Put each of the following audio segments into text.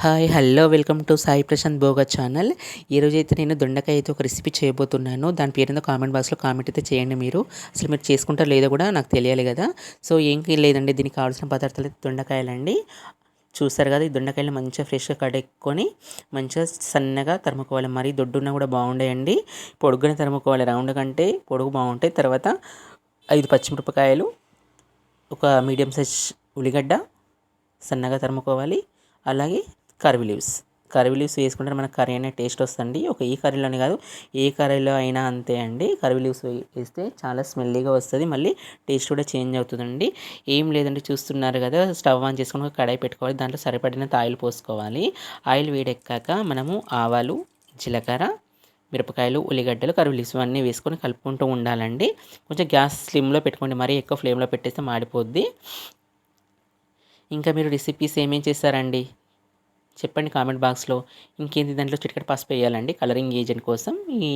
Hi hello welcome to Sai Prashanth Bhoga channel. ఈరోజైతే నేను దొండకాయ అయితే ఒక రెసిపీ చేయబోతున్నాను. దాని పేరుందో కామెంట్ బాక్స్లో కామెంట్ అయితే చేయండి. మీరు అసలు మీరు చేసుకుంటారో లేదో కూడా నాకు తెలియాలి కదా. సో ఏం లేదండి, దీనికి కావాల్సిన పదార్థాలు అయితే దొండకాయలండి. చూస్తారు కదా, ఈ దొండకాయలు మంచిగా ఫ్రెష్గా కడుక్కొని మంచిగా సన్నగా తరుముకోవాలి. మరీ దొడ్డున్నా కూడా బాగుండేయండి, పొడుగునే తరుముకోవాలి. రౌండ్ కంటే పొడుగు బాగుంటాయి. తర్వాత 5 పచ్చిమిరపకాయలు, ఒక మీడియం సైజ్ ఉల్లిగడ్డ సన్నగా తరుముకోవాలి. అలాగే కర్రీ లీవ్స్ వేసుకుంటే మనకు కర్రీ అనే టేస్ట్ వస్తుంది. ఈ కర్రీలోనే కాదు, ఏ కర్రీలో అయినా అంతే అండి. కర్రీ లీవ్స్ వేస్తే చాలా స్మెల్లీగా వస్తుంది, మళ్ళీ టేస్ట్ కూడా చేంజ్ అవుతుందండి. ఏం లేదండి, చూస్తున్నారు కదా, స్టవ్ ఆన్ చేసుకొని ఒక కడాయి పెట్టుకోవాలి. దాంట్లో సరిపడినంత ఆయిల్ పోసుకోవాలి. ఆయిల్ వేడెక్కాక మనము ఆవాలు, జీలకర్ర, మిరపకాయలు, ఉల్లిగడ్డలు, కర్రీ లీవ్స్ అన్నీ వేసుకొని కలుపుకుంటూ ఉండాలండి. కొంచెం గ్యాస్ స్లిమ్లో పెట్టుకోండి, మరీ ఎక్కువ ఫ్లేమ్లో పెట్టేస్తే మాడిపోద్ది. ఇంకా మీరు రెసిపీస్ ఏమేం చేస్తారండి చెప్పండి కామెంట్ బాక్స్లో. ఇంకేంటి, దాంట్లో చిటికెడు పసుపు వేయాలండి కలరింగ్ ఏజెంట్ కోసం. ఈ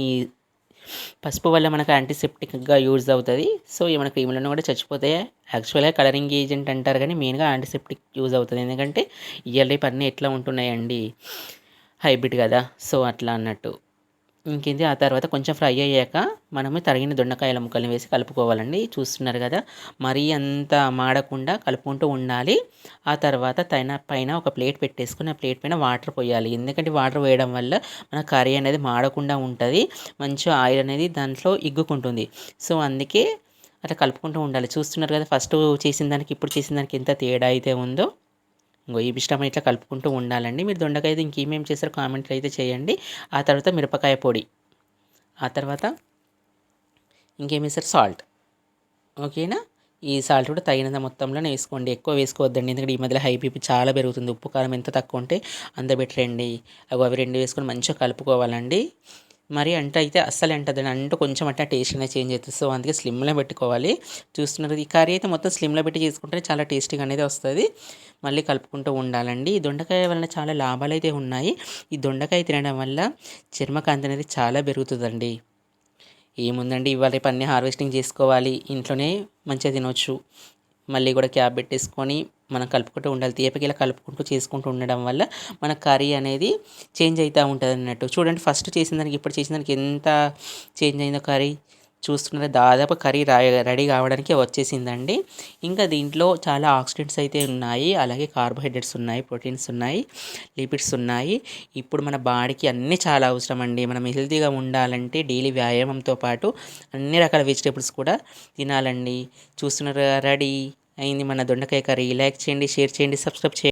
పసుపు వల్ల మనకు యాంటీసెప్టిక్గా యూజ్ అవుతుంది. సో మన క్రీములను కూడా చచ్చిపోతాయి. యాక్చువల్గా కలరింగ్ ఏజెంట్ అంటారు, కానీ మెయిన్గా యాంటీసెప్టిక్ యూజ్ అవుతుంది. ఎందుకంటే ఇవాళ రేపు అన్నీ ఎట్లా ఉంటున్నాయండి, హైబ్రిడ్ కదా, సో అట్లా అన్నట్టు. ఇంకేంది, ఆ తర్వాత కొంచెం ఫ్రై అయ్యాక మనము తరిగిన దొండకాయల ముక్కల్ని వేసి కలుపుకోవాలండి. చూస్తున్నారు కదా, మరీ అంత మాడకుండా కలుపుకుంటూ ఉండాలి. ఆ తర్వాత పైన ఒక ప్లేట్ పెట్టేసుకుని ఆ ప్లేట్ పైన వాటర్ పోయాలి. ఎందుకంటే వాటర్ వేయడం వల్ల మన కర్రీ అనేది మాడకుండా ఉంటుంది, మంచిగా ఆయిల్ అనేది దాంట్లో ఇగ్గుకుంటుంది. సో అందుకే అట్లా కలుపుకుంటూ ఉండాలి. చూస్తున్నారు కదా, ఫస్ట్ చేసిన దానికి ఇప్పుడు చేసిన దానికి ఎంత తేడా అయితే ఉందో. ఈ మిశ్రమం ఇట్లా కలుపుకుంటూ ఉండాలండి. మీరు దొండకాయ అయితే ఇంకేమేమి చేస్తారో కామెంట్లు అయితే చేయండి. ఆ తర్వాత మిరపకాయ పొడి, ఆ తర్వాత ఇంకేం వేస్తారు, సాల్ట్. ఓకేనా, ఈ సాల్ట్ కూడా తగినంత మొత్తంలోనే వేసుకోండి, ఎక్కువ వేసుకోవద్దండి. ఎందుకంటే ఈ మధ్యలో హై బీపీ చాలా పెరుగుతుంది. ఉప్పు కారం ఎంత తక్కువ ఉంటే అంత బెటర్ అండి. అవి రెండు వేసుకొని మంచిగా కలుపుకోవాలండి. మరి అయితే అస్సలు అంటదండి, అంటూ కొంచెం అట్లా టేస్ట్ అనేది చేంజ్ అవుతుంది. సో అందుకే స్లిమ్లో పెట్టుకోవాలి. చూస్తున్నారు, ఈ కర్రీ అయితే మొత్తం స్లిమ్లో పెట్టి చేసుకుంటే చాలా టేస్టీగా అనేది వస్తుంది. మళ్ళీ కలుపుకుంటూ ఉండాలండి. ఈ దొండకాయ వలన చాలా లాభాలు అయితే ఉన్నాయి. ఈ దొండకాయ తినడం వల్ల చర్మకాంతి అనేది చాలా పెరుగుతుందండి. ఏముందండి, ఇవాళ రేపు అన్నీ హార్వెస్టింగ్ చేసుకోవాలి, ఇంట్లోనే మంచిగా తినొచ్చు. మళ్ళీ కూడా క్యాప్ పెట్టేసుకొని మనం కలుపుకుంటూ ఉండాలి. తీపకిలా కలుపుకుంటూ చేసుకుంటూ ఉండడం వల్ల మన కర్రీ అనేది చేంజ్ అవుతూ ఉంటుంది అన్నట్టు. చూడండి, ఫస్ట్ చేసిన దానికి ఇప్పుడు చేసిన దానికి ఎంత చేంజ్ అయిందో కర్రీ. చూస్తున్నారు, దాదాపు కర్రీ రెడీ కావడానికి వచ్చేసిందండి. ఇంకా దీంట్లో చాలా ఆక్సిడెంట్స్ అయితే ఉన్నాయి, అలాగే కార్బోహైడ్రేట్స్ ఉన్నాయి, ప్రోటీన్స్ ఉన్నాయి, లిపిడ్స్ ఉన్నాయి. ఇప్పుడు మన బాడీకి అన్నీ చాలా అవసరం అండి. మనం హెల్తీగా ఉండాలంటే డైలీ వ్యాయామంతో పాటు అన్ని రకాల వెజిటేబుల్స్ కూడా తినాలండి. చూస్తున్నారు, రెడీ అయింది మన దొండకాయ కర్రీ. లైక్ చేయండి, షేర్ చేయండి, సబ్స్క్రైబ్ చేయండి.